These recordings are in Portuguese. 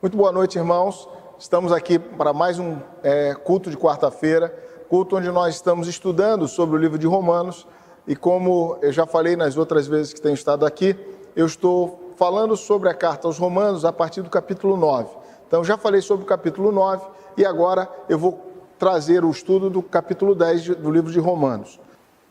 Muito boa noite, irmãos. Estamos aqui para mais um culto de quarta-feira, culto onde nós estamos estudando sobre o livro de Romanos. E como eu já falei nas outras vezes que tenho estado aqui, eu estou falando sobre a carta aos Romanos a partir do capítulo 9. Então, já falei sobre o capítulo 9 e agora eu vou trazer o estudo do capítulo 10 do livro de Romanos.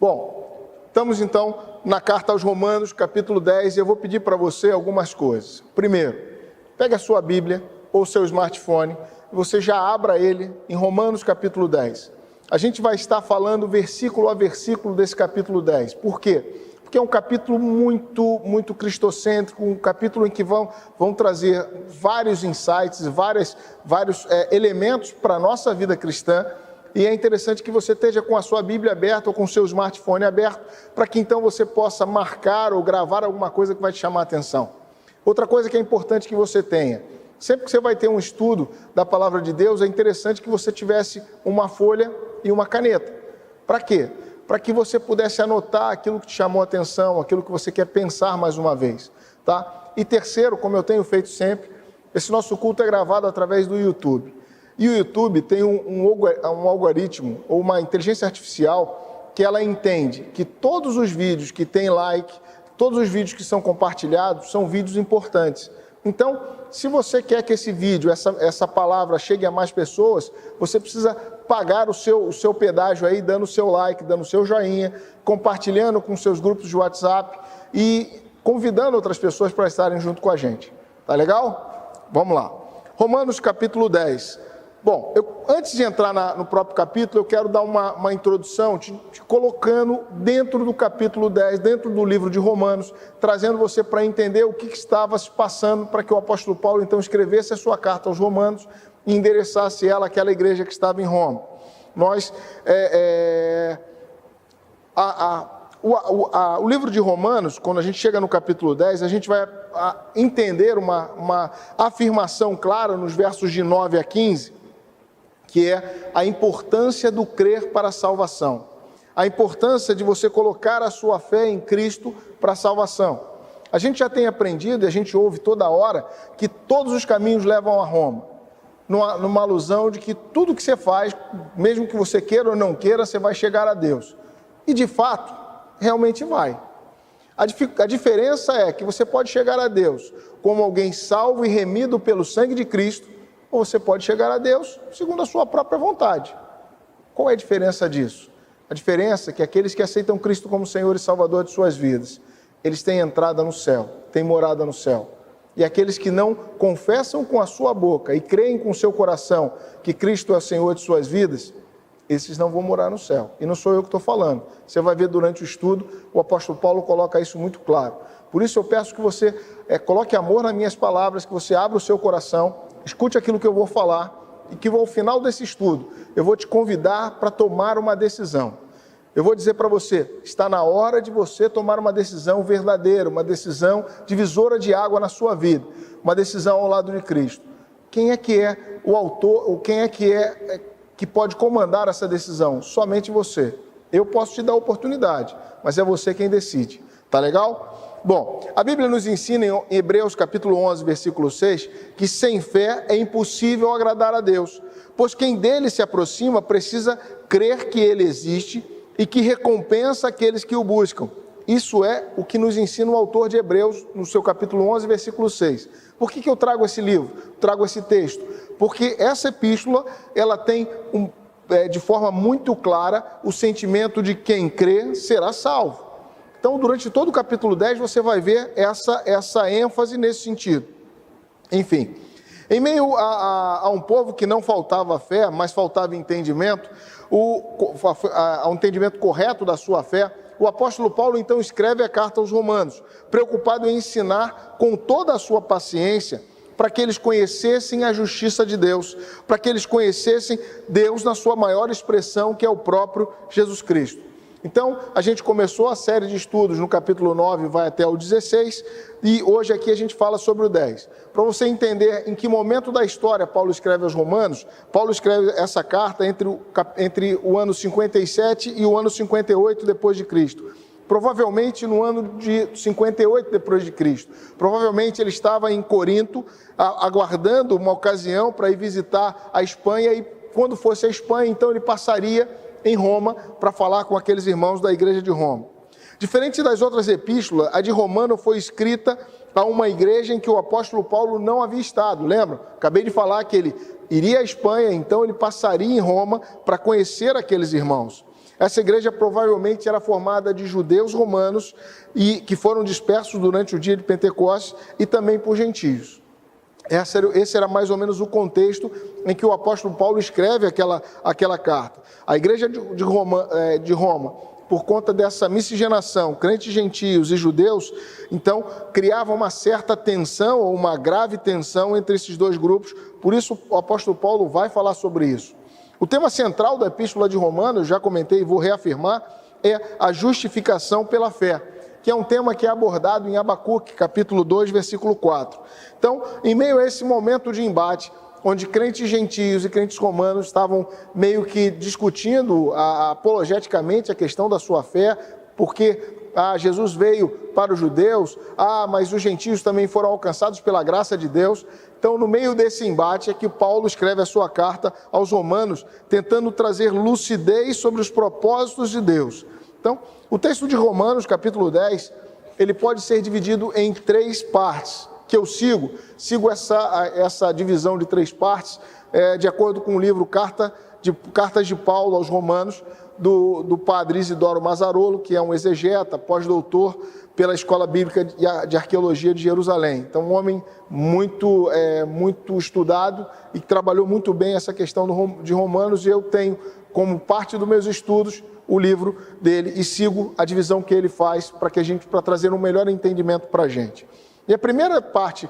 Bom, estamos então na carta aos Romanos, capítulo 10, e eu vou pedir para você algumas coisas. Primeiro, pegue a sua Bíblia ou seu smartphone, você já abra ele em Romanos capítulo 10. A gente vai estar falando versículo a versículo desse capítulo 10. Por quê? Porque é um capítulo muito cristocêntrico, um capítulo em que vão trazer vários insights, vários elementos para a nossa vida cristã. E é interessante que você esteja com a sua Bíblia aberta ou com o seu smartphone aberto, para que então você possa marcar ou gravar alguma coisa que vai te chamar a atenção. Outra coisa que é importante que você tenha, sempre que você vai ter um estudo da palavra de Deus, é interessante que você tivesse uma folha e uma caneta. Para quê? Para que você pudesse anotar aquilo que te chamou a atenção, aquilo que você quer pensar mais uma vez, tá? E terceiro, como eu tenho feito sempre, esse nosso culto é gravado através do YouTube. E o YouTube tem um algoritmo, ou uma inteligência artificial, que ela entende que todos os vídeos que têm like, todos os vídeos que são compartilhados são vídeos importantes. Então, se você quer que esse vídeo, essa palavra chegue a mais pessoas, você precisa pagar o seu pedágio aí, dando o seu like, dando o seu joinha, compartilhando com seus grupos de WhatsApp e convidando outras pessoas para estarem junto com a gente. Tá legal? Vamos lá. Romanos capítulo 10. Bom, antes de entrar no próprio capítulo, eu quero dar uma introdução, te colocando dentro do capítulo 10, dentro do livro de Romanos, trazendo você para entender o que estava se passando para que o apóstolo Paulo então escrevesse a sua carta aos Romanos e endereçasse ela àquela igreja que estava em Roma. O livro de Romanos, quando a gente chega no capítulo 10, a gente vai entender uma afirmação clara nos versos de 9 a 15, que é a importância do crer para a salvação. A importância de você colocar a sua fé em Cristo para a salvação. A gente já tem aprendido, e a gente ouve toda hora, que todos os caminhos levam a Roma. Numa alusão de que tudo que você faz, mesmo que você queira ou não queira, você vai chegar a Deus. E de fato, realmente vai. A diferença é que você pode chegar a Deus como alguém salvo e remido pelo sangue de Cristo, ou você pode chegar a Deus segundo a sua própria vontade. Qual é a diferença disso? A diferença é que aqueles que aceitam Cristo como Senhor e Salvador de suas vidas, eles têm entrada no céu, têm morada no céu. E aqueles que não confessam com a sua boca e creem com o seu coração que Cristo é o Senhor de suas vidas, esses não vão morar no céu. E não sou eu que estou falando. Você vai ver durante o estudo, o apóstolo Paulo coloca isso muito claro. Por isso eu peço que você coloque amor nas minhas palavras, que você abra o seu coração, escute aquilo que eu vou falar e que ao final desse estudo eu vou te convidar para tomar uma decisão. Eu vou dizer para você, está na hora de você tomar uma decisão verdadeira, uma decisão divisora de água na sua vida, uma decisão ao lado de Cristo. Quem é que é o autor, ou quem é que pode comandar essa decisão? Somente você. Eu posso te dar a oportunidade, mas é você quem decide. Tá legal? Bom, a Bíblia nos ensina em Hebreus capítulo 11, versículo 6, que sem fé é impossível agradar a Deus, pois quem dele se aproxima precisa crer que ele existe e que recompensa aqueles que o buscam. Isso é o que nos ensina o autor de Hebreus no seu capítulo 11, versículo 6. Por que eu trago esse livro? Trago esse texto? Porque essa epístola, ela tem de forma muito clara o sentimento de quem crê será salvo. Então, durante todo o capítulo 10, você vai ver essa ênfase nesse sentido. Enfim, em meio a um povo que não faltava fé, mas faltava entendimento, ao entendimento correto da sua fé, o apóstolo Paulo então escreve a carta aos Romanos, preocupado em ensinar com toda a sua paciência, para que eles conhecessem a justiça de Deus, para que eles conhecessem Deus na sua maior expressão, que é o próprio Jesus Cristo. Então, a gente começou a série de estudos no capítulo 9, vai até o 16, e hoje aqui a gente fala sobre o 10. Para você entender em que momento da história Paulo escreve aos Romanos, Paulo escreve essa carta entre o ano 57 e o ano 58 depois de Cristo. provavelmente no ano de 58 depois de Cristo. Provavelmente ele estava em Corinto, aguardando uma ocasião para ir visitar a Espanha, e quando fosse a Espanha, então ele passaria em Roma para falar com aqueles irmãos da igreja de Roma. Diferente das outras epístolas, a de Romano foi escrita a uma igreja em que o apóstolo Paulo não havia estado, lembra? Acabei de falar que ele iria à Espanha, então ele passaria em Roma para conhecer aqueles irmãos. Essa igreja provavelmente era formada de judeus romanos e que foram dispersos durante o dia de Pentecostes e também por gentios. Esse era mais ou menos o contexto em que o apóstolo Paulo escreve aquela carta. A igreja de Roma, por conta dessa miscigenação, crentes gentios e judeus, então criava uma certa tensão, ou uma grave tensão entre esses dois grupos. Por isso o apóstolo Paulo vai falar sobre isso. O tema central da epístola de Romanos, já comentei e vou reafirmar, é a justificação pela fé, que é um tema que é abordado em Abacuque, capítulo 2, versículo 4. Então, em meio a esse momento de embate, onde crentes gentios e crentes romanos estavam meio que discutindo apologeticamente a questão da sua fé, porque Jesus veio para os judeus, mas os gentios também foram alcançados pela graça de Deus. Então, no meio desse embate é que Paulo escreve a sua carta aos romanos, tentando trazer lucidez sobre os propósitos de Deus. Então, o texto de Romanos, capítulo 10, ele pode ser dividido em 3 partes, que eu sigo essa divisão de 3 partes, de acordo com o livro Cartas de Paulo aos Romanos, do padre Isidoro Mazzarolo, que é um exegeta, pós-doutor pela Escola Bíblica de Arqueologia de Jerusalém. Então, um homem muito estudado e que trabalhou muito bem essa questão de Romanos, e eu tenho como parte dos meus estudos o livro dele e sigo a divisão que ele faz para trazer um melhor entendimento para a gente. E a primeira parte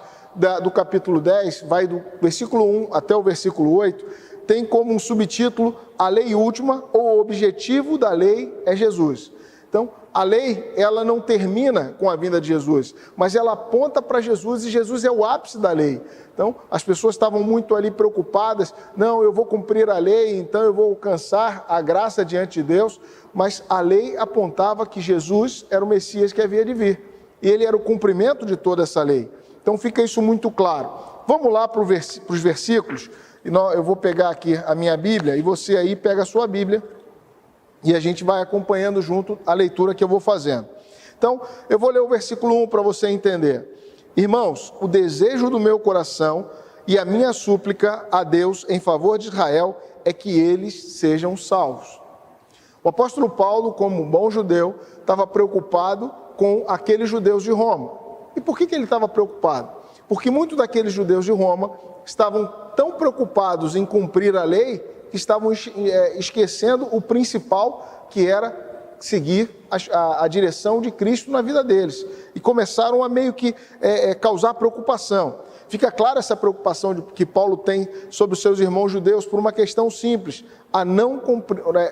do capítulo 10, vai do versículo 1 até o versículo 8, tem como um subtítulo a lei última, ou o objetivo da lei é Jesus. Então, a lei, ela não termina com a vinda de Jesus, mas ela aponta para Jesus, e Jesus é o ápice da lei. Então, as pessoas estavam muito ali preocupadas, não, eu vou cumprir a lei, então eu vou alcançar a graça diante de Deus, mas a lei apontava que Jesus era o Messias que havia de vir, e ele era o cumprimento de toda essa lei. Então, fica isso muito claro. Vamos lá para os versículos, eu vou pegar aqui a minha Bíblia, e você aí pega a sua Bíblia, e a gente vai acompanhando junto a leitura que eu vou fazendo. Então, eu vou ler o versículo 1 para você entender. Irmãos, o desejo do meu coração e a minha súplica a Deus em favor de Israel é que eles sejam salvos. O apóstolo Paulo, como um bom judeu, estava preocupado com aqueles judeus de Roma. E por que ele estava preocupado? Porque muitos daqueles judeus de Roma estavam tão preocupados em cumprir a lei que estavam esquecendo o principal, que era seguir a direção de Cristo na vida deles. E começaram a meio que causar preocupação. Fica clara essa preocupação que Paulo tem sobre os seus irmãos judeus por uma questão simples, a não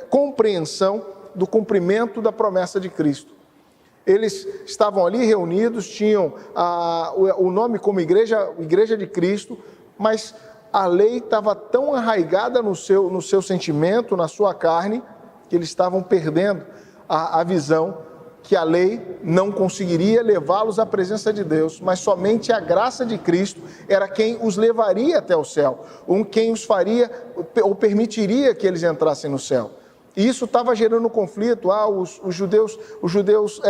compreensão do cumprimento da promessa de Cristo. Eles estavam ali reunidos, tinham o nome como Igreja de Cristo, mas a lei estava tão arraigada no seu sentimento, na sua carne, que eles estavam perdendo a visão que a lei não conseguiria levá-los à presença de Deus, mas somente a graça de Cristo era quem os levaria até o céu, ou quem os faria, ou permitiria que eles entrassem no céu. E isso estava gerando conflito. Os judeus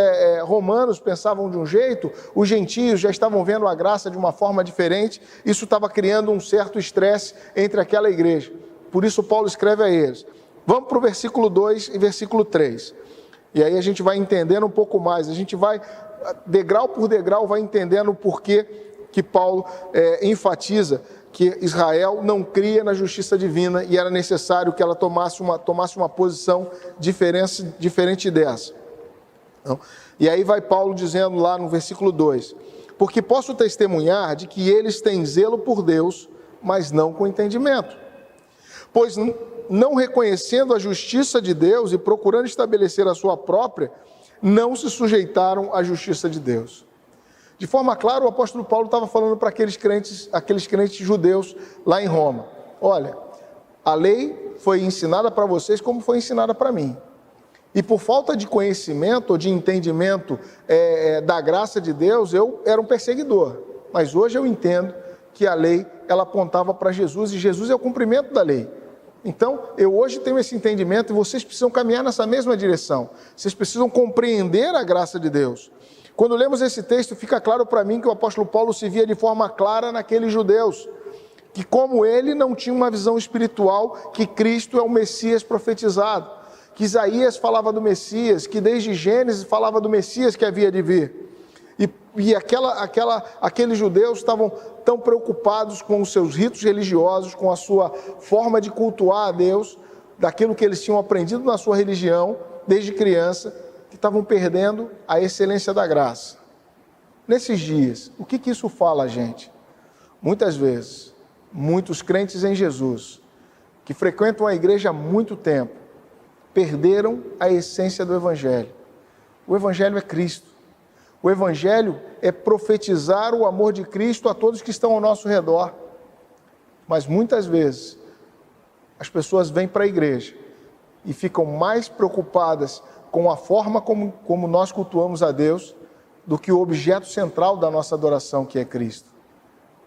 romanos pensavam de um jeito, os gentios já estavam vendo a graça de uma forma diferente. Isso estava criando um certo estresse entre aquela igreja. Por isso Paulo escreve a eles. Vamos para o versículo 2 e versículo 3. E aí a gente vai entendendo um pouco mais. A gente vai, degrau por degrau, vai entendendo o porquê que Paulo enfatiza que Israel não cria na justiça divina e era necessário que ela tomasse uma posição diferente dessa. Então, e aí vai Paulo dizendo lá no versículo 2, porque posso testemunhar de que eles têm zelo por Deus, mas não com entendimento. Pois não reconhecendo a justiça de Deus e procurando estabelecer a sua própria, não se sujeitaram à justiça de Deus. De forma clara, o apóstolo Paulo estava falando para aqueles crentes judeus lá em Roma. Olha, a lei foi ensinada para vocês como foi ensinada para mim. E por falta de conhecimento ou de entendimento da graça de Deus, eu era um perseguidor. Mas hoje eu entendo que a lei, ela apontava para Jesus, e Jesus é o cumprimento da lei. Então, eu hoje tenho esse entendimento, e vocês precisam caminhar nessa mesma direção. Vocês precisam compreender a graça de Deus. Quando lemos esse texto, fica claro para mim que o apóstolo Paulo se via de forma clara naqueles judeus, que como ele não tinha uma visão espiritual, que Cristo é o Messias profetizado, que Isaías falava do Messias, que desde Gênesis falava do Messias que havia de vir. E aqueles judeus estavam tão preocupados com os seus ritos religiosos, com a sua forma de cultuar a Deus, daquilo que eles tinham aprendido na sua religião, desde criança, que estavam perdendo a excelência da graça. Nesses dias, o que isso fala a gente? Muitas vezes, muitos crentes em Jesus, que frequentam a igreja há muito tempo, perderam a essência do Evangelho. O Evangelho é Cristo. O Evangelho é profetizar o amor de Cristo a todos que estão ao nosso redor. Mas muitas vezes, as pessoas vêm para a igreja e ficam mais preocupadas com a forma como nós cultuamos a Deus do que o objeto central da nossa adoração, que é Cristo.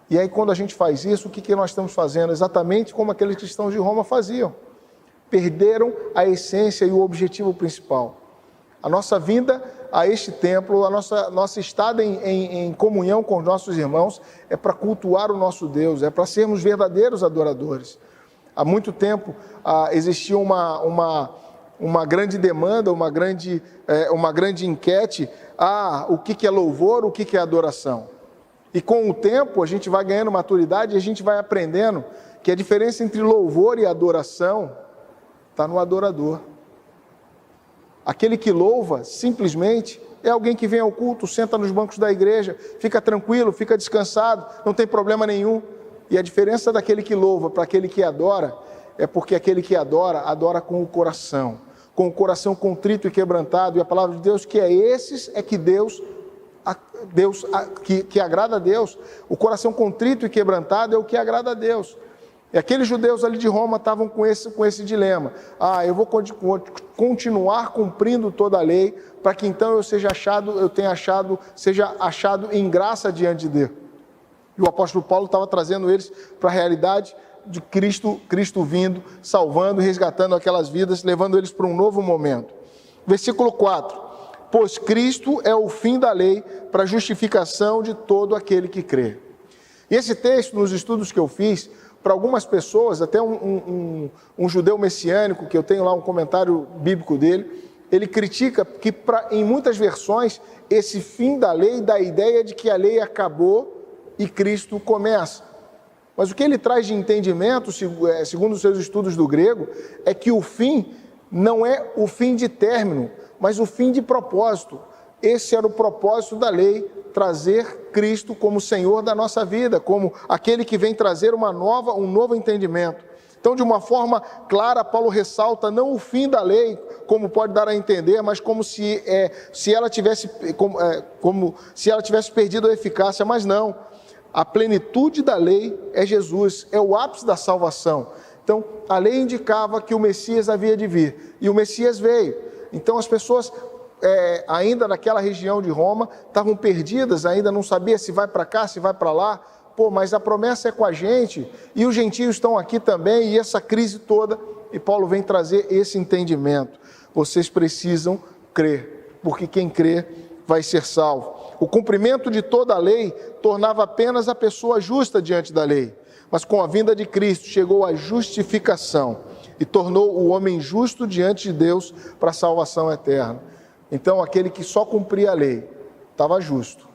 E aí, quando a gente faz isso, o que nós estamos fazendo? Exatamente como aqueles cristãos de Roma faziam. Perderam a essência e o objetivo principal. A nossa vinda a este templo, a nossa estada em comunhão com os nossos irmãos, é para cultuar o nosso Deus, é para sermos verdadeiros adoradores. Há muito tempo existia uma grande demanda, uma grande enquete, o que é louvor, o que é adoração. E com o tempo a gente vai ganhando maturidade e a gente vai aprendendo que a diferença entre louvor e adoração está no adorador. Aquele que louva, simplesmente, é alguém que vem ao culto, senta nos bancos da igreja, fica tranquilo, fica descansado, não tem problema nenhum. E a diferença daquele que louva para aquele que adora, é porque aquele que adora, adora com o coração contrito e quebrantado, e a palavra de Deus que que agrada a Deus. O coração contrito e quebrantado é o que agrada a Deus. E aqueles judeus ali de Roma estavam com esse dilema. Eu vou continuar cumprindo toda a lei, para que então seja achado em graça diante de Deus. E o apóstolo Paulo estava trazendo eles para a realidade de Cristo vindo, salvando e resgatando aquelas vidas, levando eles para um novo momento. Versículo 4. Pois Cristo é o fim da lei para a justificação de todo aquele que crê. E esse texto, nos estudos que eu fiz, para algumas pessoas, até um judeu messiânico, que eu tenho lá um comentário bíblico dele, ele critica que em muitas versões, esse fim da lei dá a ideia de que a lei acabou e Cristo começa. Mas o que ele traz de entendimento, segundo os seus estudos do grego, é que o fim não é o fim de término, mas o fim de propósito. Esse era o propósito da lei, trazer Cristo como Senhor da nossa vida, como aquele que vem trazer um novo entendimento. Então, de uma forma clara, Paulo ressalta não o fim da lei, como pode dar a entender, mas como se ela tivesse perdido a eficácia, mas não. A plenitude da lei é Jesus, é o ápice da salvação. Então, a lei indicava que o Messias havia de vir, e o Messias veio. Então, as pessoas, ainda naquela região de Roma, estavam perdidas, ainda não sabia se vai para cá, se vai para lá. Mas a promessa é com a gente, e os gentios estão aqui também, e essa crise toda, e Paulo vem trazer esse entendimento. Vocês precisam crer, porque quem crê vai ser salvo. O cumprimento de toda a lei tornava apenas a pessoa justa diante da lei, mas com a vinda de Cristo chegou a justificação e tornou o homem justo diante de Deus para a salvação eterna. Então, aquele que só cumpria a lei estava justo,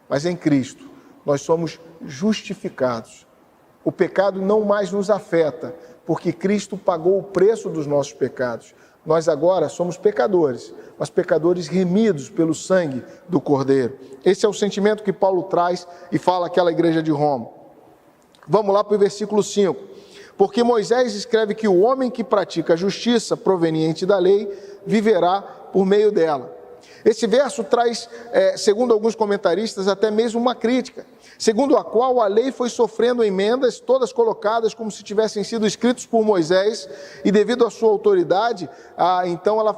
mas em Cristo nós somos justificados. O pecado não mais nos afeta, porque Cristo pagou o preço dos nossos pecados. Nós agora somos pecadores, mas pecadores remidos pelo sangue do Cordeiro. Esse é o sentimento que Paulo traz e fala àquela igreja de Roma. Vamos lá para o versículo 5. Porque Moisés escreve que o homem que pratica a justiça proveniente da lei viverá por meio dela. Esse verso traz, segundo alguns comentaristas, até mesmo uma crítica, segundo a qual a lei foi sofrendo emendas, todas colocadas como se tivessem sido escritos por Moisés, e devido à sua autoridade, então ela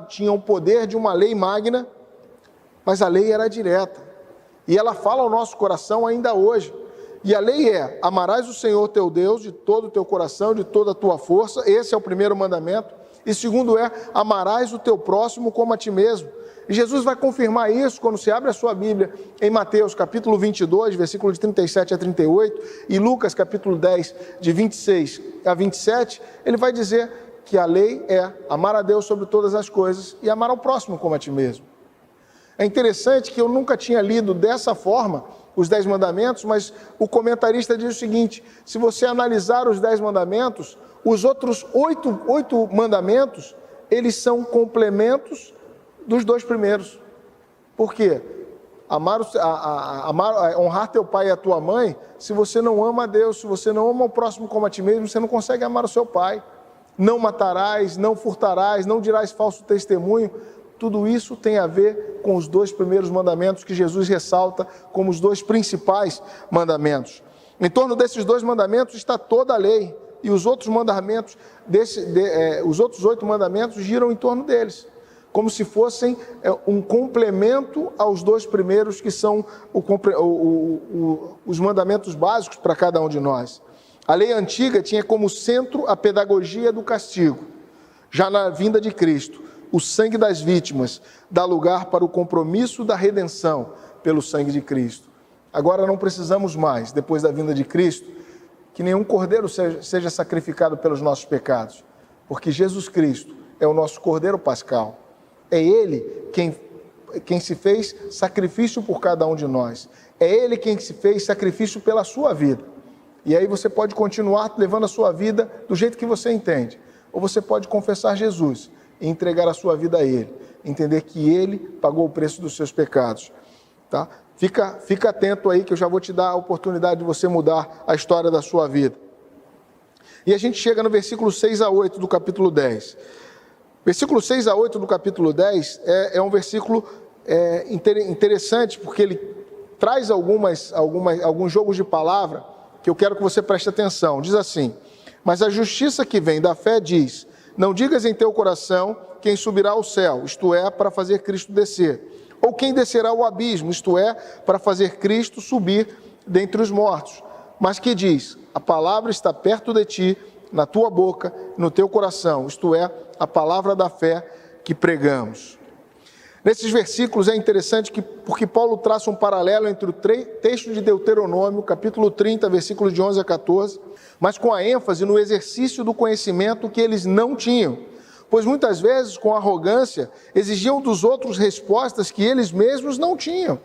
tinha o poder de uma lei magna, mas a lei era direta, e ela fala ao nosso coração ainda hoje. E a lei é: amarás o Senhor teu Deus de todo o teu coração, de toda a tua força. Esse é o primeiro mandamento. E segundo é: amarás o teu próximo como a ti mesmo. E Jesus vai confirmar isso quando se abre a sua Bíblia em Mateus capítulo 22, versículo de 37 a 38, e Lucas capítulo 10, de 26 a 27, ele vai dizer que a lei é amar a Deus sobre todas as coisas e amar ao próximo como a ti mesmo. É interessante que eu nunca tinha lido dessa forma os 10 mandamentos, mas o comentarista diz o seguinte: se você analisar os 10 mandamentos, os outros 8 mandamentos, eles são complementos dos 2 primeiros. Por quê? Honrar teu pai e a tua mãe, se você não ama a Deus, se você não ama o próximo como a ti mesmo, você não consegue amar o seu pai. Não matarás, não furtarás, não dirás falso testemunho. Tudo isso tem a ver com os 2 primeiros mandamentos que Jesus ressalta como os 2 principais mandamentos. Em torno desses 2 mandamentos está toda a lei, e os outros mandamentos, os outros 8 mandamentos giram em torno deles, como se fossem um complemento aos 2 primeiros, que são os mandamentos básicos para cada um de nós. A lei antiga tinha como centro a pedagogia do castigo. Já na vinda de Cristo, o sangue das vítimas dá lugar para o compromisso da redenção pelo sangue de Cristo. Agora não precisamos mais, depois da vinda de Cristo, que nenhum cordeiro seja sacrificado pelos nossos pecados, porque Jesus Cristo é o nosso cordeiro pascal. É Ele quem se fez sacrifício por cada um de nós. É Ele quem se fez sacrifício pela sua vida. E aí você pode continuar levando a sua vida do jeito que você entende. Ou você pode confessar Jesus e entregar a sua vida a Ele, entender que Ele pagou o preço dos seus pecados, tá? Fica atento aí, que eu já vou te dar a oportunidade de você mudar a história da sua vida. E a gente chega no versículo 6 a 8 do capítulo 10. Versículo 6 a 8 do capítulo 10 é um versículo interessante, porque ele traz alguns jogos de palavra que eu quero que você preste atenção. Diz assim: mas a justiça que vem da fé diz: não digas em teu coração quem subirá ao céu, isto é, para fazer Cristo descer, ou quem descerá ao abismo, isto é, para fazer Cristo subir dentre os mortos. Mas que diz: a palavra está perto de ti, na tua boca, no teu coração, isto é, a palavra da fé que pregamos. Nesses versículos é interessante porque Paulo traça um paralelo entre o texto de Deuteronômio, capítulo 30, versículos de 11 a 14, mas com a ênfase no exercício do conhecimento que eles não tinham, pois muitas vezes, com arrogância, exigiam dos outros respostas que eles mesmos não tinham.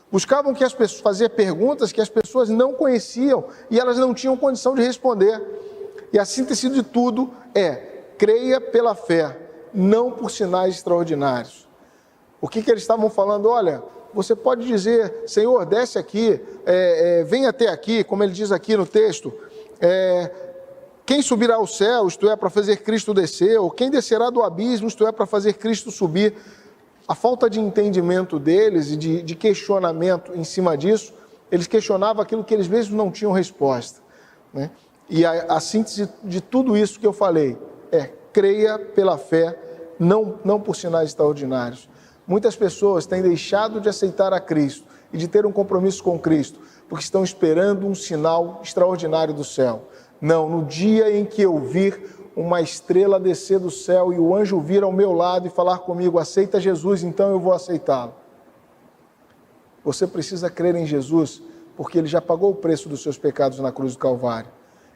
Buscavam que as pessoas fazer perguntas que as pessoas não conheciam e elas não tinham condição de responder. E a síntese de tudo é: creia pela fé, não por sinais extraordinários. O que eles estavam falando? Olha, você pode dizer: Senhor, desce aqui, vem até aqui, como ele diz aqui no texto, quem subirá ao céu, isto é, para fazer Cristo descer, ou quem descerá do abismo, isto é, para fazer Cristo subir. A falta de entendimento deles e de questionamento em cima disso, eles questionavam aquilo que eles mesmos não tinham resposta, né? E a síntese de tudo isso que eu falei é: creia pela fé, não por sinais extraordinários. Muitas pessoas têm deixado de aceitar a Cristo e de ter um compromisso com Cristo, porque estão esperando um sinal extraordinário do céu. Não, no dia em que eu vir uma estrela descer do céu e o anjo vir ao meu lado e falar comigo: aceita Jesus, então eu vou aceitá-lo. Você precisa crer em Jesus, porque Ele já pagou o preço dos seus pecados na cruz do Calvário.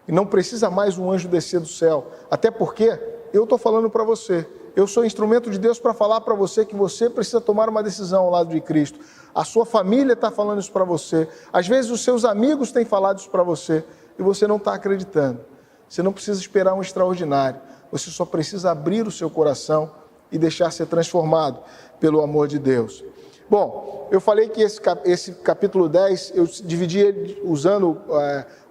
E não precisa mais um anjo descer do céu, até porque eu estou falando para você. Eu sou instrumento de Deus para falar para você que você precisa tomar uma decisão ao lado de Cristo. A sua família está falando isso para você. Às vezes os seus amigos têm falado isso para você e você não está acreditando. Você não precisa esperar um extraordinário. Você só precisa abrir o seu coração e deixar ser transformado pelo amor de Deus. Bom, eu falei que esse capítulo 10, eu dividi ele, usando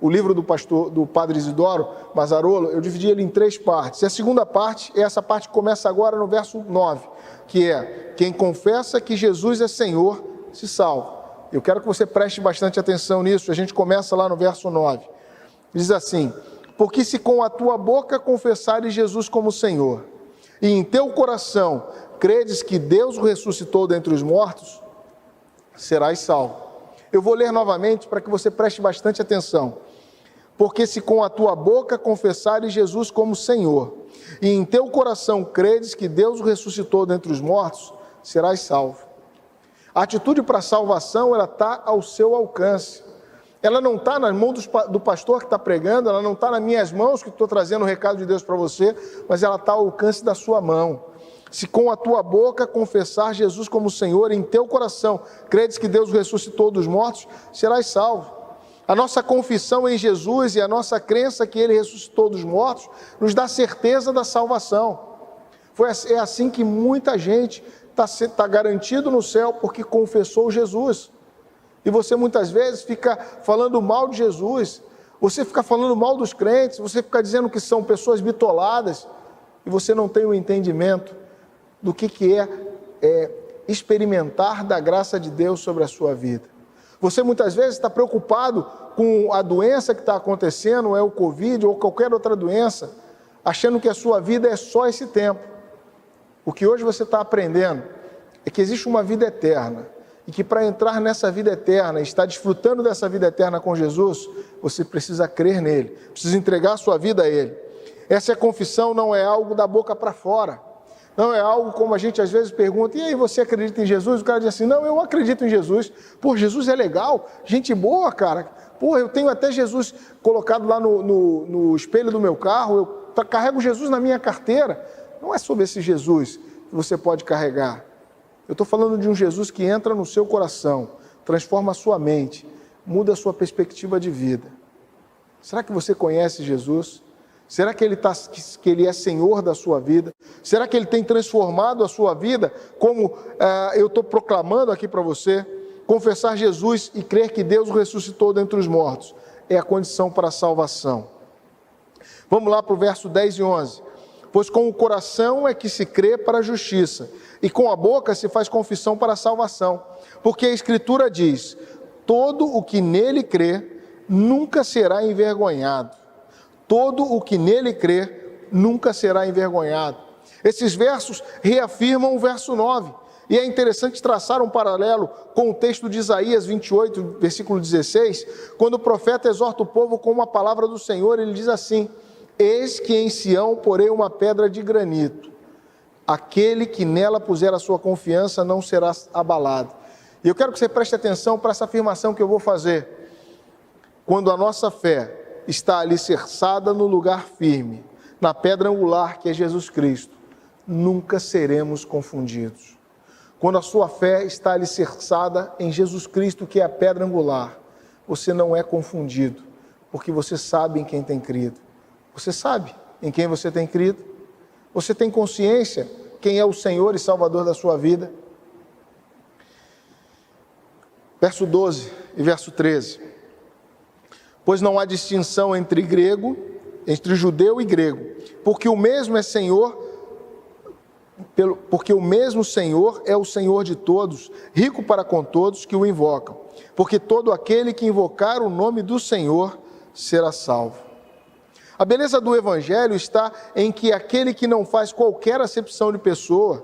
o livro do padre Isidoro Mazzarolo, eu dividi ele em 3 partes. E a segunda parte é essa parte que começa agora no verso 9, que é: quem confessa que Jesus é Senhor, se salva. Eu quero que você preste bastante atenção nisso. A gente começa lá no verso 9. Diz assim: porque se com a tua boca confessares Jesus como Senhor, e em teu coração credes que Deus o ressuscitou dentre os mortos, serás salvo. Eu vou ler novamente para que você preste bastante atenção. Porque se com a tua boca confessares Jesus como Senhor, e em teu coração credes que Deus o ressuscitou dentre os mortos, serás salvo. A atitude para a salvação, ela está ao seu alcance. Ela não está nas mãos do pastor que está pregando, ela não está nas minhas mãos que estou trazendo o recado de Deus para você, mas ela está ao alcance da sua mão. Se com a tua boca confessar Jesus como Senhor, e em teu coração credes que Deus o ressuscitou dos mortos, serás salvo. A nossa confissão em Jesus e a nossa crença que Ele ressuscitou dos mortos nos dá certeza da salvação. É assim que muita gente está garantido no céu porque confessou Jesus. E você muitas vezes fica falando mal de Jesus, você fica falando mal dos crentes, você fica dizendo que são pessoas bitoladas, e você não tem o entendimento do que é experimentar da graça de Deus sobre a sua vida. Você muitas vezes está preocupado com a doença que está acontecendo, é o Covid ou qualquer outra doença, achando que a sua vida é só esse tempo. O que hoje você está aprendendo é que existe uma vida eterna, e que para entrar nessa vida eterna, estar desfrutando dessa vida eterna com Jesus, você precisa crer nele, precisa entregar a sua vida a ele. Essa confissão não é algo da boca para fora, não é algo como a gente às vezes pergunta: e aí, você acredita em Jesus? O cara diz assim: não, eu acredito em Jesus. Pô, Jesus é legal, gente boa, cara. Pô, eu tenho até Jesus colocado lá no espelho do meu carro, eu carrego Jesus na minha carteira. Não é sobre esse Jesus que você pode carregar. Eu estou falando de um Jesus que entra no seu coração, transforma a sua mente, muda a sua perspectiva de vida. Será que você conhece Jesus? Será que Ele é Senhor da sua vida? Será que Ele tem transformado a sua vida, como eu estou proclamando aqui para você? Confessar Jesus e crer que Deus o ressuscitou dentre os mortos é a condição para a salvação. Vamos lá para o verso 10 e 11. Pois com o coração é que se crê para a justiça, e com a boca se faz confissão para a salvação. Porque a Escritura diz: todo o que nele crê nunca será envergonhado. Todo o que nele crê nunca será envergonhado. Esses versos reafirmam o verso 9. E é interessante traçar um paralelo com o texto de Isaías 28, versículo 16, quando o profeta exorta o povo com uma palavra do Senhor. Ele diz assim: eis que em Sião porei uma pedra de granito, aquele que nela puser a sua confiança não será abalado. E eu quero que você preste atenção para essa afirmação que eu vou fazer. Quando a nossa fé está alicerçada no lugar firme, na pedra angular que é Jesus Cristo, nunca seremos confundidos. Quando a sua fé está alicerçada em Jesus Cristo, que é a pedra angular, você não é confundido, porque você sabe em quem tem crido. Você sabe em quem você tem crido? Você tem consciência quem é o Senhor e Salvador da sua vida? Verso 12 e verso 13. Pois não há distinção entre judeu e grego, porque o mesmo é Senhor, porque o mesmo Senhor é o Senhor de todos, rico para com todos que o invocam, porque todo aquele que invocar o nome do Senhor será salvo. A beleza do Evangelho está em que aquele que não faz qualquer acepção de pessoa,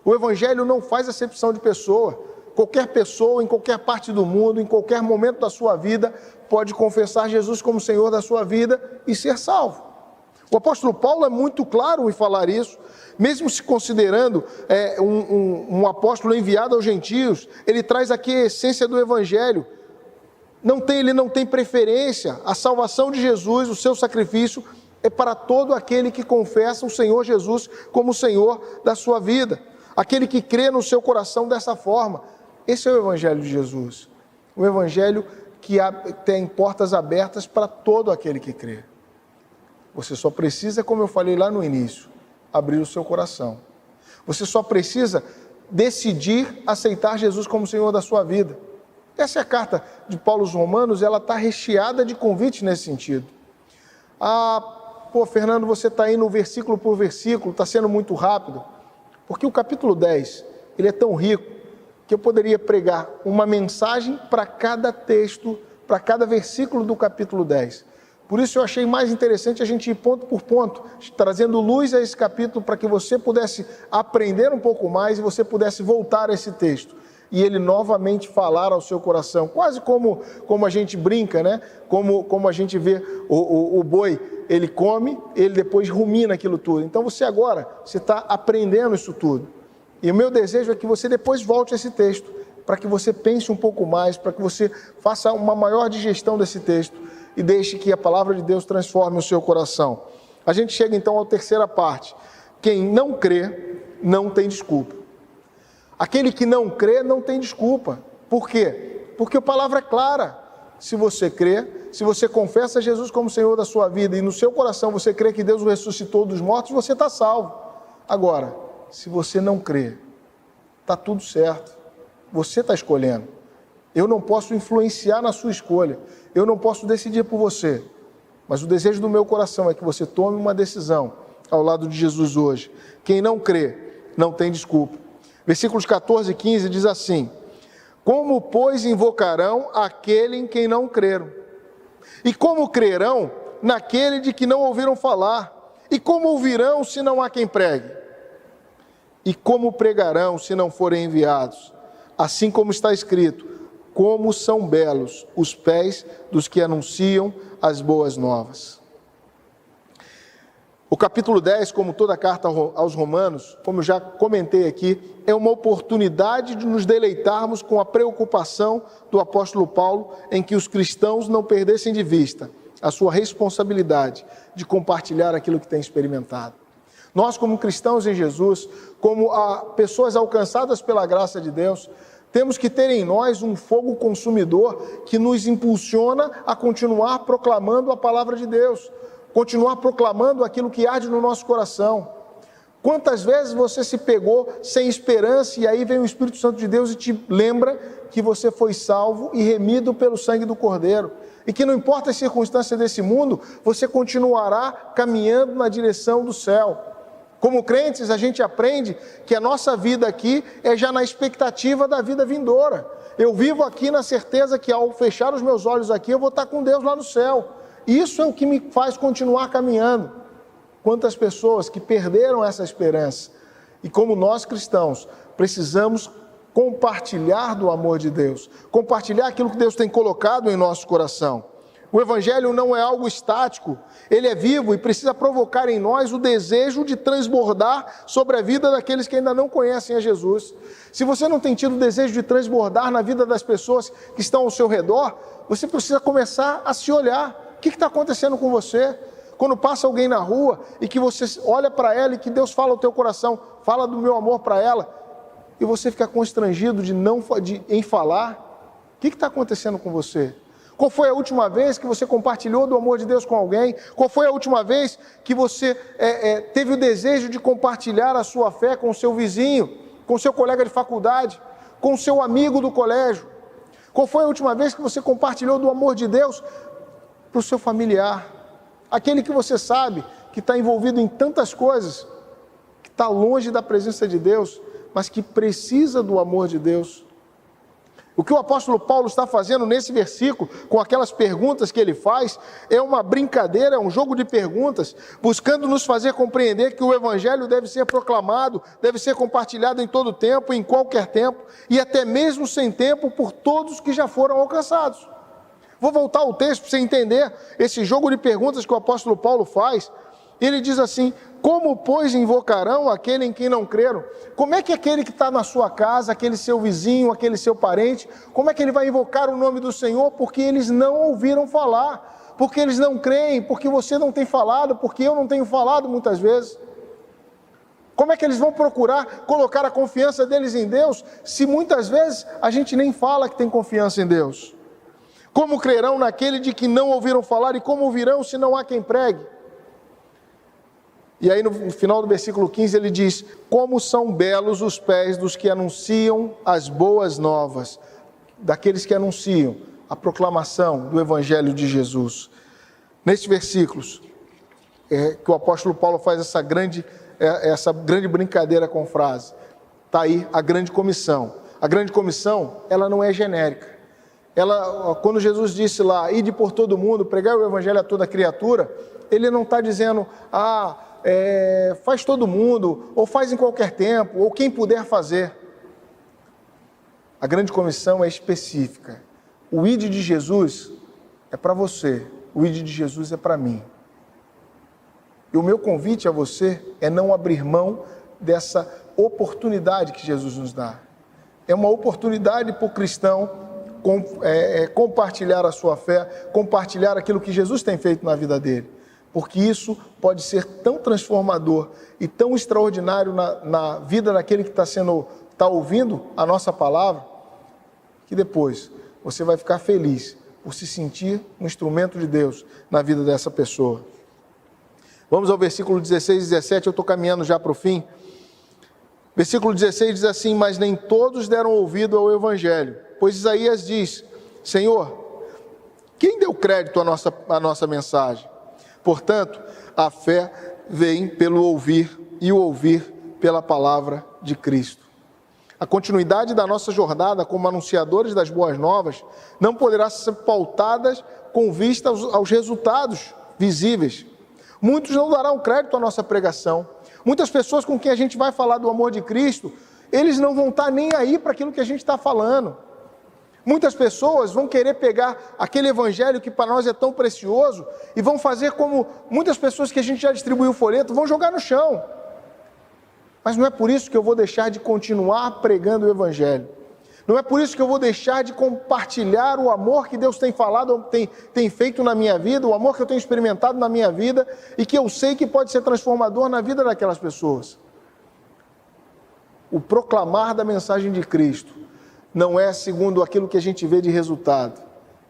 o Evangelho não faz acepção de pessoa. Qualquer pessoa, em qualquer parte do mundo, em qualquer momento da sua vida, pode confessar Jesus como Senhor da sua vida e ser salvo. O apóstolo Paulo é muito claro em falar isso, mesmo se considerando um apóstolo enviado aos gentios, ele traz aqui a essência do Evangelho. Ele não tem preferência. A salvação de Jesus, o seu sacrifício, é para todo aquele que confessa o Senhor Jesus como Senhor da sua vida. Aquele que crê no seu coração dessa forma. Esse é o Evangelho de Jesus. O Evangelho que tem portas abertas para todo aquele que crê. Você só precisa, como eu falei lá no início, abrir o seu coração. Você só precisa decidir aceitar Jesus como Senhor da sua vida. Essa é a carta de Paulo aos Romanos, ela está recheada de convites nesse sentido. Fernando, você está indo versículo por versículo, está sendo muito rápido, porque o capítulo 10, ele é tão rico, que eu poderia pregar uma mensagem para cada texto, para cada versículo do capítulo 10. Por isso eu achei mais interessante a gente ir ponto por ponto, trazendo luz a esse capítulo, para que você pudesse aprender um pouco mais e você pudesse voltar a esse texto. E ele novamente falar ao seu coração, quase como a gente brinca, né? Como a gente vê o boi, ele come, ele depois rumina aquilo tudo. Então você está aprendendo isso tudo. E o meu desejo é que você depois volte a esse texto, para que você pense um pouco mais, para que você faça uma maior digestão desse texto e deixe que a palavra de Deus transforme o seu coração. A gente chega então à terceira parte. Quem não crê, não tem desculpa. Aquele que não crê, não tem desculpa. Por quê? Porque a palavra é clara. Se você crê, se você confessa Jesus como Senhor da sua vida e no seu coração você crê que Deus o ressuscitou dos mortos, você está salvo. Agora, se você não crê, está tudo certo. Você está escolhendo. Eu não posso influenciar na sua escolha. Eu não posso decidir por você. Mas o desejo do meu coração é que você tome uma decisão ao lado de Jesus hoje. Quem não crê, não tem desculpa. Versículos 14 e 15 diz assim: como, pois, invocarão aquele em quem não creram? E como crerão naquele de que não ouviram falar? E como ouvirão se não há quem pregue? E como pregarão se não forem enviados? Assim como está escrito: como são belos os pés dos que anunciam as boas novas. O capítulo 10, como toda a carta aos Romanos, como eu já comentei aqui, é uma oportunidade de nos deleitarmos com a preocupação do apóstolo Paulo em que os cristãos não perdessem de vista a sua responsabilidade de compartilhar aquilo que têm experimentado. Nós, como cristãos em Jesus, como pessoas alcançadas pela graça de Deus, temos que ter em nós um fogo consumidor que nos impulsiona a continuar proclamando a palavra de Deus, continuar proclamando aquilo que arde no nosso coração. Quantas vezes você se pegou sem esperança e aí vem o Espírito Santo de Deus e te lembra que você foi salvo e remido pelo sangue do Cordeiro, e que não importa as circunstâncias desse mundo, você continuará caminhando na direção do céu. Como crentes, a gente aprende que a nossa vida aqui é já na expectativa da vida vindoura. Eu vivo aqui na certeza que ao fechar os meus olhos aqui, eu vou estar com Deus lá no céu. Isso é o que me faz continuar caminhando. Quantas pessoas que perderam essa esperança. E como nós cristãos, precisamos compartilhar do amor de Deus, compartilhar aquilo que Deus tem colocado em nosso coração. O Evangelho não é algo estático, ele é vivo e precisa provocar em nós o desejo de transbordar sobre a vida daqueles que ainda não conhecem a Jesus. Se você não tem tido o desejo de transbordar na vida das pessoas que estão ao seu redor, você precisa começar a se olhar. O que está acontecendo com você? Quando passa alguém na rua e que você olha para ela e que Deus fala ao teu coração, fala do meu amor para ela, e você fica constrangido em falar, o que está acontecendo com você? Qual foi a última vez que você compartilhou do amor de Deus com alguém? Qual foi a última vez que você teve o desejo de compartilhar a sua fé com o seu vizinho, com o seu colega de faculdade, com o seu amigo do colégio? Qual foi a última vez que você compartilhou do amor de Deus para o seu familiar? Aquele que você sabe que está envolvido em tantas coisas, que está longe da presença de Deus, mas que precisa do amor de Deus. O que o apóstolo Paulo está fazendo nesse versículo, com aquelas perguntas que ele faz, é uma brincadeira, é um jogo de perguntas, buscando nos fazer compreender que o Evangelho deve ser proclamado, deve ser compartilhado em todo tempo, em qualquer tempo, e até mesmo sem tempo, por todos que já foram alcançados. Vou voltar ao texto para você entender esse jogo de perguntas que o apóstolo Paulo faz. Ele diz assim: como, pois, invocarão aquele em quem não creram? Como é que aquele que está na sua casa, aquele seu vizinho, aquele seu parente, como é que ele vai invocar o nome do Senhor? Porque eles não ouviram falar, porque eles não creem, porque você não tem falado, porque eu não tenho falado muitas vezes. Como é que eles vão procurar colocar a confiança deles em Deus, se muitas vezes a gente nem fala que tem confiança em Deus? Como crerão naquele de que não ouviram falar, e como ouvirão se não há quem pregue? E aí no final do versículo 15 ele diz: como são belos os pés dos que anunciam as boas novas, daqueles que anunciam a proclamação do Evangelho de Jesus. Nesses versículos, que o apóstolo Paulo faz essa grande brincadeira com frase, está aí a grande comissão. A grande comissão, ela não é genérica. Quando Jesus disse lá, ide por todo mundo, pregai o Evangelho a toda criatura, ele não está dizendo, faz todo mundo, ou faz em qualquer tempo, ou quem puder fazer. A grande comissão é específica. O ide de Jesus é para você, o ide de Jesus é para mim. E o meu convite a você é não abrir mão dessa oportunidade que Jesus nos dá. É uma oportunidade para o cristão compartilhar a sua fé, compartilhar aquilo que Jesus tem feito na vida dele. Porque isso pode ser tão transformador e tão extraordinário na vida daquele que está ouvindo a nossa palavra, que depois você vai ficar feliz por se sentir um instrumento de Deus na vida dessa pessoa. Vamos ao versículo 16 e 17, eu estou caminhando já para o fim. Versículo 16 diz assim: mas nem todos deram ouvido ao Evangelho, pois Isaías diz: Senhor, quem deu crédito à nossa mensagem? Portanto, a fé vem pelo ouvir, e o ouvir pela palavra de Cristo. A continuidade da nossa jornada como anunciadores das boas novas não poderá ser pautada com vista aos resultados visíveis. Muitos não darão crédito à nossa pregação. Muitas pessoas com quem a gente vai falar do amor de Cristo, eles não vão estar nem aí para aquilo que a gente está falando. Muitas pessoas vão querer pegar aquele evangelho que para nós é tão precioso e vão fazer como muitas pessoas que a gente já distribuiu o folheto, vão jogar no chão. Mas não é por isso que eu vou deixar de continuar pregando o evangelho. Não é por isso que eu vou deixar de compartilhar o amor que Deus tem falado, tem feito na minha vida, o amor que eu tenho experimentado na minha vida e que eu sei que pode ser transformador na vida daquelas pessoas. O proclamar da mensagem de Cristo não é segundo aquilo que a gente vê de resultado,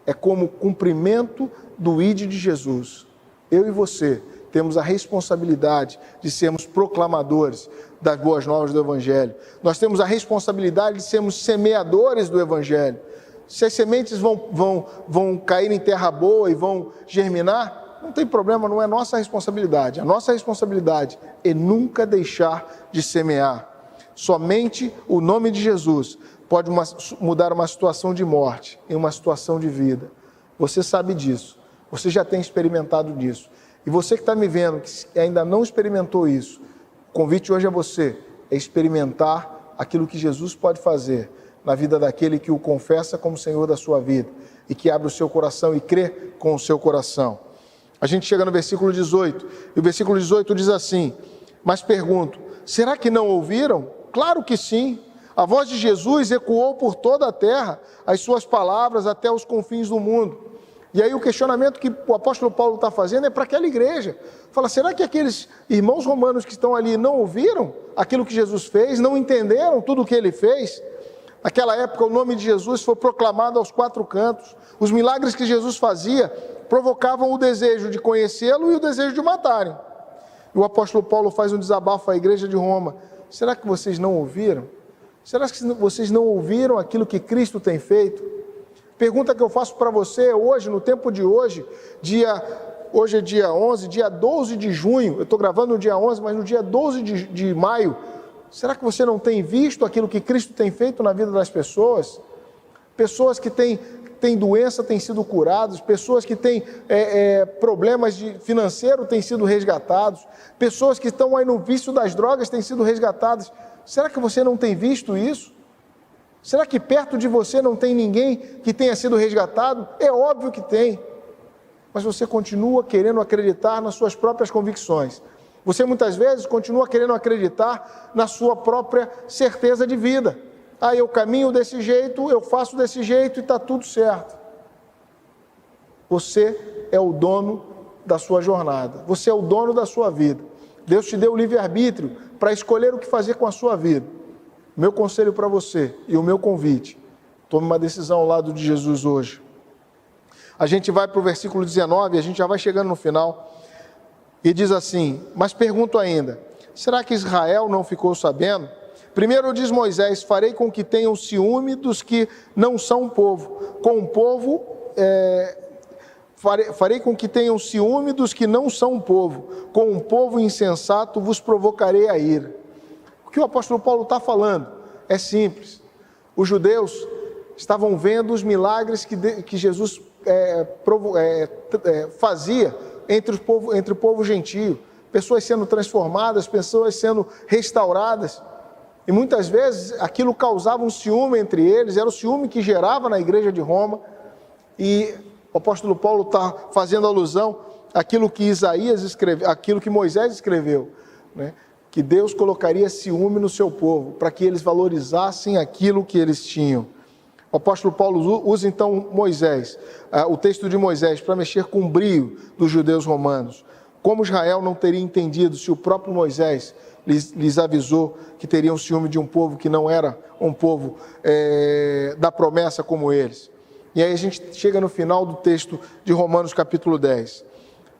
é como cumprimento do ide de Jesus. Eu e você temos a responsabilidade de sermos proclamadores das boas novas do Evangelho. Nós temos a responsabilidade de sermos semeadores do Evangelho. Se as sementes vão cair em terra boa e vão germinar, não tem problema, não é nossa responsabilidade. A nossa responsabilidade é nunca deixar de semear. Somente o nome de Jesus pode mudar uma situação de morte em uma situação de vida. Você sabe disso, você já tem experimentado disso. E você que está me vendo, que ainda não experimentou isso, o convite hoje a você é experimentar aquilo que Jesus pode fazer na vida daquele que o confessa como Senhor da sua vida e que abre o seu coração e crê com o seu coração. A gente chega no versículo 18, e o versículo 18 diz assim: mas pergunto, será que não ouviram? Claro que sim. A voz de Jesus ecoou por toda a terra, as suas palavras até os confins do mundo. E aí o questionamento que o apóstolo Paulo está fazendo é para aquela igreja. Fala, será que aqueles irmãos romanos que estão ali não ouviram aquilo que Jesus fez, não entenderam tudo o que ele fez? Naquela época o nome de Jesus foi proclamado aos quatro cantos. Os milagres que Jesus fazia provocavam o desejo de conhecê-lo e o desejo de o matarem. E o apóstolo Paulo faz um desabafo à igreja de Roma. Será que vocês não ouviram? Será que vocês não ouviram aquilo que Cristo tem feito? Pergunta que eu faço para você hoje, no tempo de hoje, hoje é dia 11, dia 12 de junho, eu estou gravando no dia 11, mas no dia 12 de maio, será que você não tem visto aquilo que Cristo tem feito na vida das pessoas? Pessoas que têm doença têm sido curadas, pessoas que têm problemas financeiro têm sido resgatados, pessoas que estão aí no vício das drogas têm sido resgatadas. Será que você não tem visto isso? Será que perto de você não tem ninguém que tenha sido resgatado? É óbvio que tem. Mas você continua querendo acreditar nas suas próprias convicções. Você muitas vezes continua querendo acreditar na sua própria certeza de vida. Eu caminho desse jeito, eu faço desse jeito e está tudo certo. Você é o dono da sua jornada. Você é o dono da sua vida. Deus te deu o livre-arbítrio para escolher o que fazer com a sua vida. Meu conselho para você e o meu convite, tome uma decisão ao lado de Jesus hoje. A gente vai para o versículo 19, a gente já vai chegando no final. E diz assim: mas pergunto ainda, será que Israel não ficou sabendo? Primeiro diz Moisés: farei com que tenham ciúme dos que não são um povo. Com o povo, farei com que tenham ciúme dos que não são um povo. Com um povo insensato vos provocarei a ira. O que o apóstolo Paulo está falando é simples. Os judeus estavam vendo os milagres que Jesus fazia entre o povo gentio. Pessoas sendo transformadas, pessoas sendo restauradas. E muitas vezes aquilo causava um ciúme entre eles, era o ciúme que gerava na igreja de Roma. E o apóstolo Paulo está fazendo alusão àquilo que aquilo que Moisés escreveu, né? Que Deus colocaria ciúme no seu povo, para que eles valorizassem aquilo que eles tinham. O apóstolo Paulo usa então o texto de Moisés, para mexer com o brio dos judeus romanos. Como Israel não teria entendido se o próprio Moisés lhes avisou que teriam ciúme de um povo que não era um povo da promessa como eles. E aí a gente chega no final do texto de Romanos capítulo 10.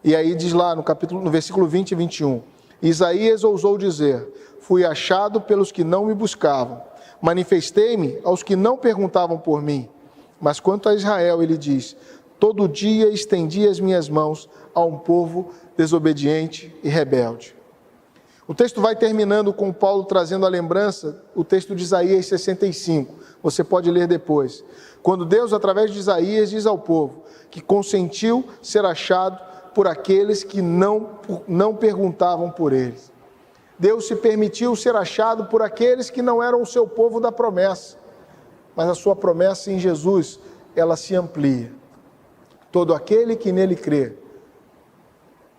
E aí diz lá no versículo 20 e 21. Isaías ousou dizer: fui achado pelos que não me buscavam. Manifestei-me aos que não perguntavam por mim. Mas quanto a Israel, ele diz: todo dia estendi as minhas mãos a um povo desobediente e rebelde. O texto vai terminando com Paulo trazendo à lembrança o texto de Isaías 65. Você pode ler depois. Quando Deus, através de Isaías, diz ao povo que consentiu ser achado por aqueles que não perguntavam por eles. Deus se permitiu ser achado por aqueles que não eram o seu povo da promessa. Mas a sua promessa em Jesus, ela se amplia. Todo aquele que nele crê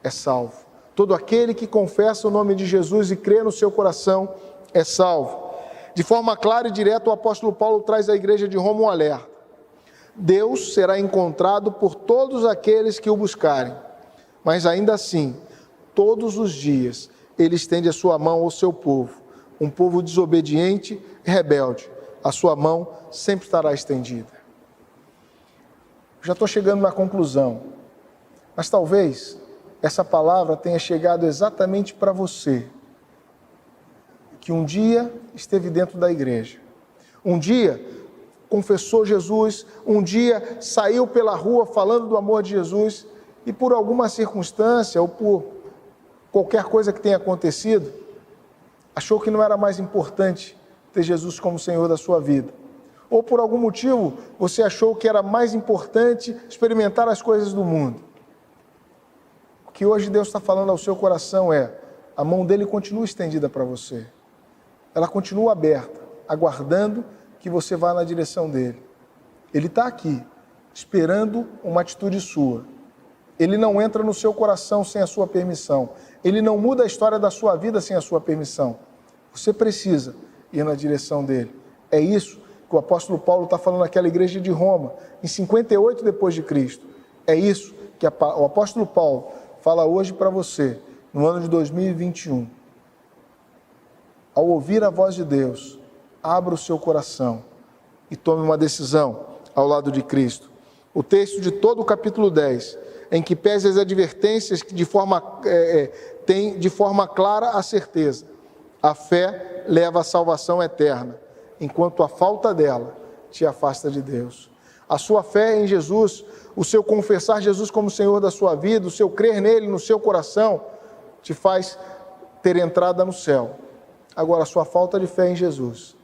é salvo. Todo aquele que confessa o nome de Jesus e crê no seu coração é salvo. De forma clara e direta, o apóstolo Paulo traz à igreja de Roma um alerta. Deus será encontrado por todos aqueles que o buscarem. Mas ainda assim, todos os dias, ele estende a sua mão ao seu povo. Um povo desobediente e rebelde. A sua mão sempre estará estendida. Já estou chegando na conclusão. Mas talvez essa palavra tenha chegado exatamente para você, que um dia esteve dentro da igreja, um dia confessou Jesus, um dia saiu pela rua falando do amor de Jesus, e por alguma circunstância ou por qualquer coisa que tenha acontecido, achou que não era mais importante ter Jesus como Senhor da sua vida. Ou por algum motivo você achou que era mais importante experimentar as coisas do mundo. O que hoje Deus está falando ao seu coração a mão dele continua estendida para você. Ela continua aberta, aguardando que você vá na direção dele. Ele está aqui, esperando uma atitude sua. Ele não entra no seu coração sem a sua permissão. Ele não muda a história da sua vida sem a sua permissão. Você precisa ir na direção dele. É isso que o apóstolo Paulo está falando naquela igreja de Roma, em 58 depois de Cristo. É isso que o apóstolo Paulo fala hoje para você, no ano de 2021. Ao ouvir a voz de Deus, abra o seu coração e tome uma decisão ao lado de Cristo. O texto de todo o capítulo 10, em que pese as advertências que tem de forma clara a certeza. A fé leva à salvação eterna, enquanto a falta dela te afasta de Deus. A sua fé em Jesus, o seu confessar Jesus como Senhor da sua vida, o seu crer nele no seu coração, te faz ter entrada no céu. Agora, a sua falta de fé em Jesus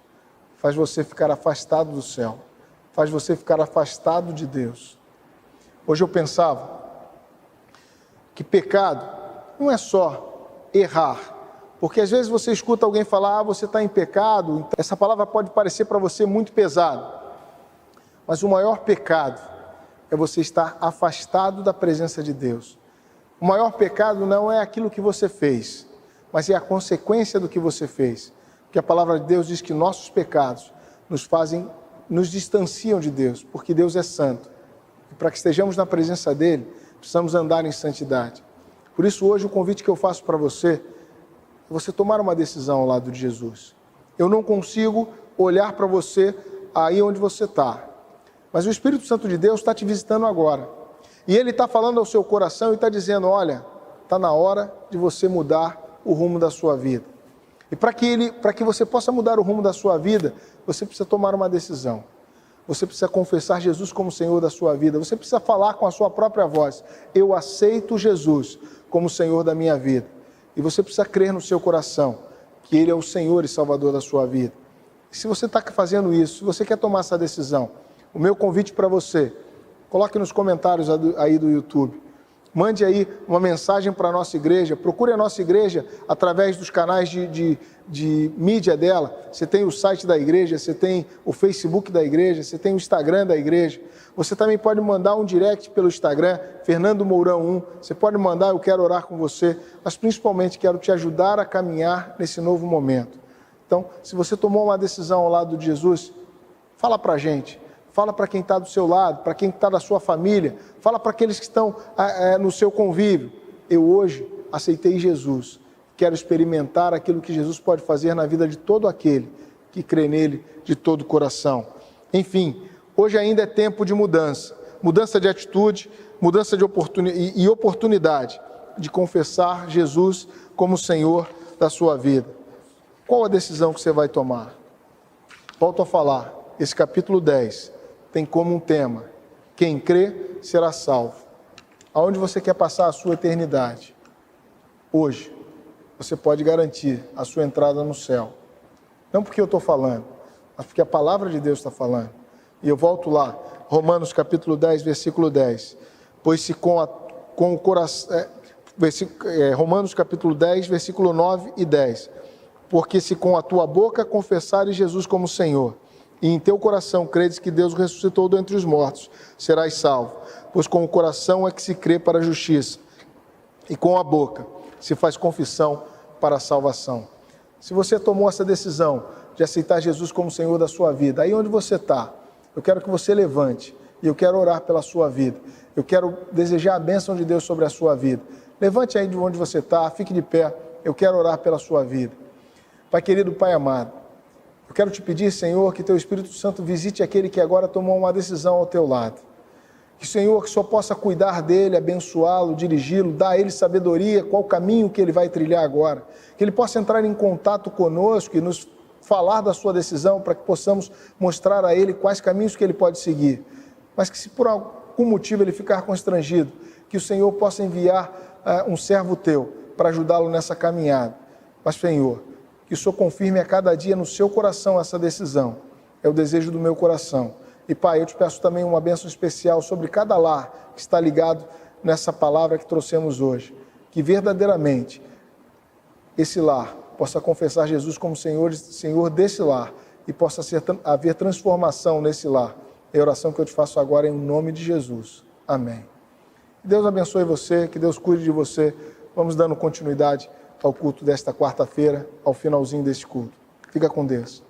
faz você ficar afastado do céu, faz você ficar afastado de Deus. Hoje eu pensava que pecado não é só errar, porque às vezes você escuta alguém falar, você está em pecado, essa palavra pode parecer para você muito pesada, mas o maior pecado é você estar afastado da presença de Deus. O maior pecado não é aquilo que você fez, mas é a consequência do que você fez, porque a palavra de Deus diz que nossos pecados nos distanciam de Deus, porque Deus é santo, e para que estejamos na presença dele, precisamos andar em santidade. Por isso hoje o convite que eu faço para você, é você tomar uma decisão ao lado de Jesus. Eu não consigo olhar para você aí onde você está, mas o Espírito Santo de Deus está te visitando agora, e ele está falando ao seu coração e está dizendo, olha, está na hora de você mudar o rumo da sua vida. E para que você possa mudar o rumo da sua vida, você precisa tomar uma decisão. Você precisa confessar Jesus como Senhor da sua vida. Você precisa falar com a sua própria voz: eu aceito Jesus como Senhor da minha vida. E você precisa crer no seu coração que Ele é o Senhor e Salvador da sua vida. E se você está fazendo isso, se você quer tomar essa decisão, o meu convite para você, coloque nos comentários aí do YouTube. Mande aí uma mensagem para a nossa igreja. Procure a nossa igreja através dos canais de mídia dela. Você tem o site da igreja, você tem o Facebook da igreja, você tem o Instagram da igreja. Você também pode mandar um direct pelo Instagram, Fernando Mourão 1. Você pode mandar, eu quero orar com você. Mas principalmente quero te ajudar a caminhar nesse novo momento. Então, se você tomou uma decisão ao lado de Jesus, fala para a gente. Fala para quem está do seu lado, para quem está da sua família, fala para aqueles que estão no seu convívio. Eu hoje aceitei Jesus, quero experimentar aquilo que Jesus pode fazer na vida de todo aquele que crê nele de todo o coração. Enfim, hoje ainda é tempo de mudança, mudança de atitude, mudança de oportunidade de confessar Jesus como Senhor da sua vida. Qual a decisão que você vai tomar? Volto a falar, esse capítulo 10 tem como um tema: quem crê será salvo. Aonde você quer passar a sua eternidade? Hoje, você pode garantir a sua entrada no céu. Não porque eu estou falando, mas porque a palavra de Deus está falando. E eu volto lá, Romanos capítulo 10, versículo 10. Pois se com o coração... Romanos capítulo 10, versículo 9 e 10. Porque se com a tua boca confessares Jesus como Senhor, e em teu coração credes que Deus ressuscitou dentre os mortos, serás salvo. Pois com o coração é que se crê para a justiça, e com a boca se faz confissão para a salvação. Se você tomou essa decisão de aceitar Jesus como Senhor da sua vida, aí onde você está, eu quero que você levante, e eu quero orar pela sua vida. Eu quero desejar a bênção de Deus sobre a sua vida. Levante aí de onde você está, fique de pé, eu quero orar pela sua vida. Pai querido, Pai amado, eu quero te pedir, Senhor, que teu Espírito Santo visite aquele que agora tomou uma decisão ao teu lado. Que, Senhor, que só possa cuidar dele, abençoá-lo, dirigi-lo, dar a ele sabedoria, qual caminho que ele vai trilhar agora. Que ele possa entrar em contato conosco e nos falar da sua decisão, para que possamos mostrar a ele quais caminhos que ele pode seguir. Mas que, se por algum motivo ele ficar constrangido, que o Senhor possa enviar um servo teu para ajudá-lo nessa caminhada. Mas, Senhor, que o Senhor confirme a cada dia no seu coração essa decisão. É o desejo do meu coração. E, Pai, eu te peço também uma bênção especial sobre cada lar que está ligado nessa palavra que trouxemos hoje. Que verdadeiramente esse lar possa confessar Jesus como Senhor desse lar e possa haver transformação nesse lar. É a oração que eu te faço agora em nome de Jesus. Amém. Que Deus abençoe você, que Deus cuide de você. Vamos dando continuidade ao culto desta quarta-feira, ao finalzinho deste culto. Fica com Deus.